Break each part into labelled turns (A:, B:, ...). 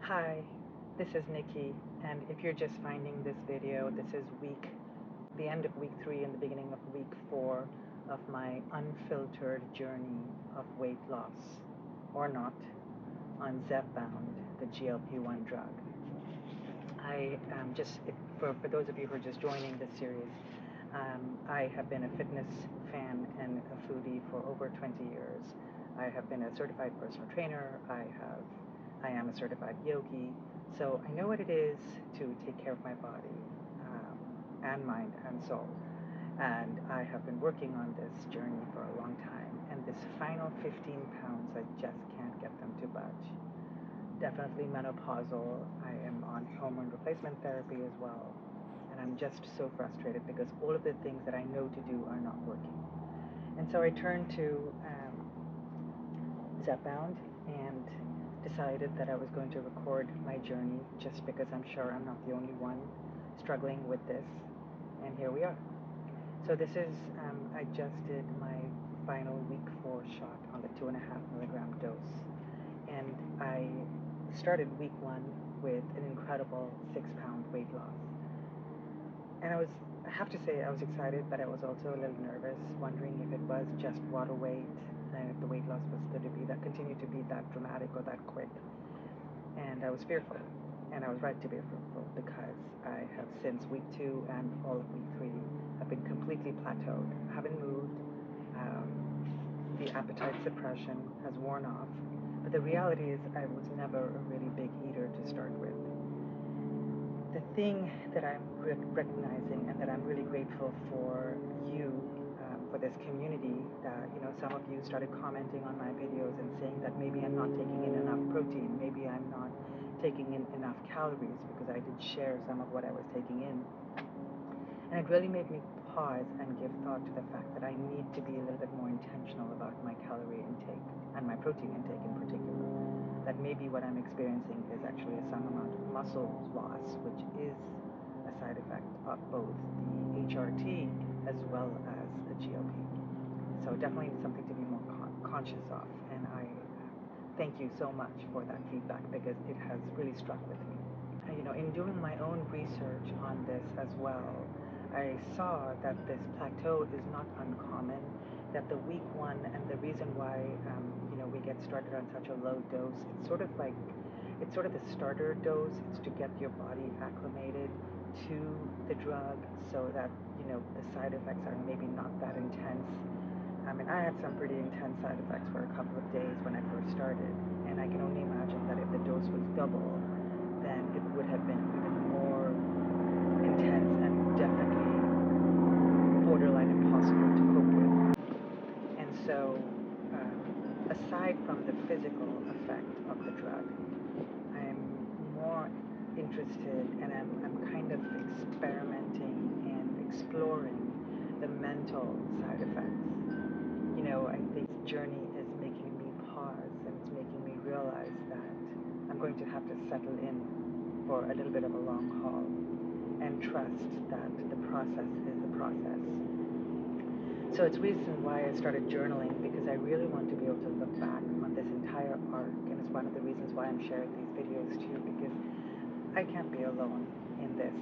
A: Hi, this is Nikki, and if you're just finding this video, this is the end of week 3 and the beginning of week 4 of my unfiltered journey of weight loss, or not, on Zepbound, the GLP-1 drug. For those of you who are just joining this series, I have been a fitness fan and a foodie for over 20 years. I have been a certified personal trainer. I am a certified yogi. So I know what it is to take care of my body, and mind and soul. And I have been working on this journey for a long time. And this final 15 pounds, I just can't get them to budge. Definitely menopausal. I am on hormone replacement therapy as well. And I'm just so frustrated because all of the things that I know to do are not working. And so I turned to Zepbound and decided that I was going to record my journey just because I'm sure I'm not the only one struggling with this. And here we are. So this is, I just did my final week 4 shot on the 2.5 milligram dose. And I started week 1 with an incredible 6-pound weight loss. And I have to say, I was excited, but I was also a little nervous, wondering if it was just water weight and if the weight loss was going to continue to be that dramatic or that quick. And I was fearful, and I was right to be fearful because I have since week 2 and all of week 3 have been completely plateaued. I haven't moved. The appetite suppression has worn off. But the reality is I was never a really big eater to start with. The thing that I'm recognizing and that I'm really grateful for you, for this community, that some of you started commenting on my videos and saying that maybe I'm not taking in enough protein, maybe I'm not taking in enough calories, because I did share some of what I was taking in. And it really made me pause and give thought to the fact that I need to be a little bit more intentional about my calorie intake and my protein intake in particular. That maybe what I'm experiencing is actually some amount of muscle loss, which is a side effect of both the HRT as well as the GLP. So definitely something to be more conscious of. And I thank you so much for that feedback because it has really struck with me. In doing my own research on this as well, I saw that this plateau is not uncommon, that the week 1 and the reason why we get started on such a low dose, it's sort of the starter dose. It's to get your body acclimated to the drug so that the side effects are maybe not that intense. I mean, I had some pretty intense side effects for a couple of days when I first started, and I can only imagine that if the dose was double, then it would have been even more intense and definitely borderline impossible to cope with. And so, aside from the physical effect of the drug, I'm more interested, and I'm kind of experimenting and exploring the mental side effects. I think this journey is making me pause, and it's making me realize that I'm going to have to settle in for a little bit of a long haul and trust that the process is the process. So it's reason why I started journaling, because I really want to be able to look back on this entire arc, and it's one of the reasons why I'm sharing these videos too, because I can't be alone in this.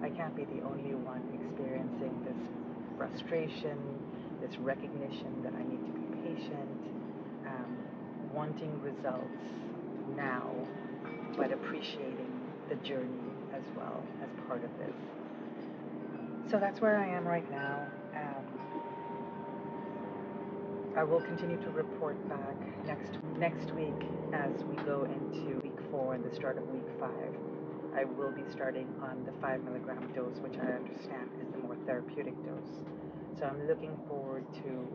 A: I can't be the only one experiencing this frustration, this recognition that I need to be patient, wanting results now, but appreciating the journey as well as part of this. So that's where I am right now. I will continue to report back next week as we go into week 4 and the start of week 5. I will be starting on the 5 milligram dose, which I understand is the more therapeutic dose. So I'm looking forward to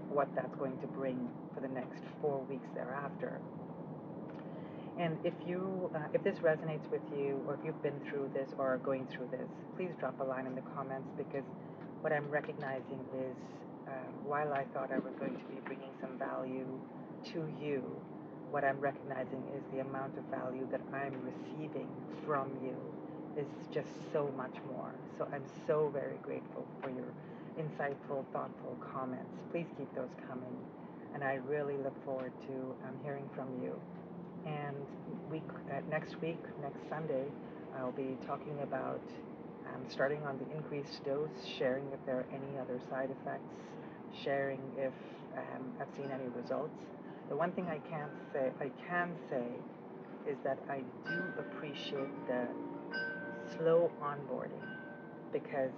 A: what that's going to bring for the next 4 weeks thereafter. And if this resonates with you, or if you've been through this or are going through this, please drop a line in the comments, because what I'm recognizing is, while I thought I was going to be bringing some value to you, what I'm recognizing is the amount of value that I'm receiving from you is just so much more. So I'm so very grateful for your insightful, thoughtful comments. Please keep those coming. And I really look forward to hearing from you. And next week, next Sunday, I'll be talking about starting on the increased dose, sharing if there are any other side effects, sharing if I've seen any results. The one thing I can say is that I do appreciate the slow onboarding because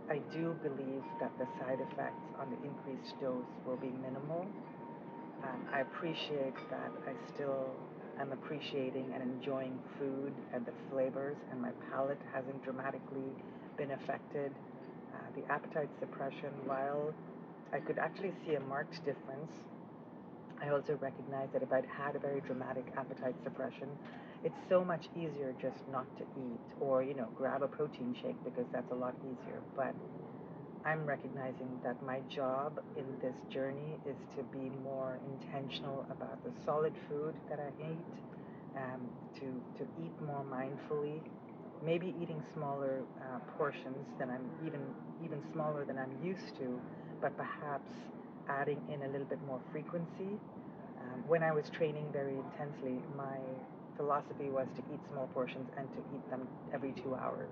A: I do believe that the side effects on the increased dose will be minimal. I appreciate that I still am appreciating and enjoying food and the flavors, and my palate hasn't dramatically been affected. The appetite suppression, while I could actually see a marked difference, I also recognize that if I'd had a very dramatic appetite suppression, it's so much easier just not to eat or, grab a protein shake because that's a lot easier. But I'm recognizing that my job in this journey is to be more intentional about the solid food that I eat, to eat more mindfully, maybe eating smaller portions than I'm even smaller than I'm used to, but perhaps adding in a little bit more frequency. When I was training very intensely, my philosophy was to eat small portions and to eat them every 2 hours.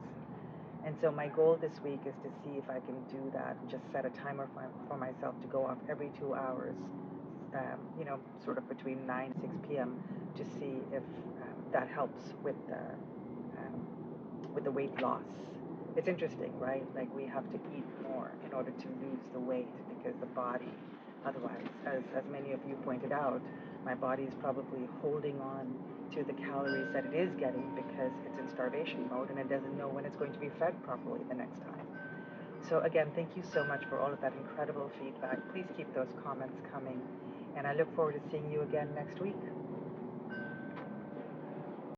A: And so my goal this week is to see if I can do that and just set a timer for myself to go off every 2 hours, sort of between 9 and 6 p.m. to see if that helps with the weight loss. It's interesting, right? Like we have to eat more in order to lose the weight because the body, otherwise, as many of you pointed out, my body is probably holding on to the calories that it is getting because it's in starvation mode and it doesn't know when it's going to be fed properly the next time. So again, thank you so much for all of that incredible feedback. Please keep those comments coming, and I look forward to seeing you again next week.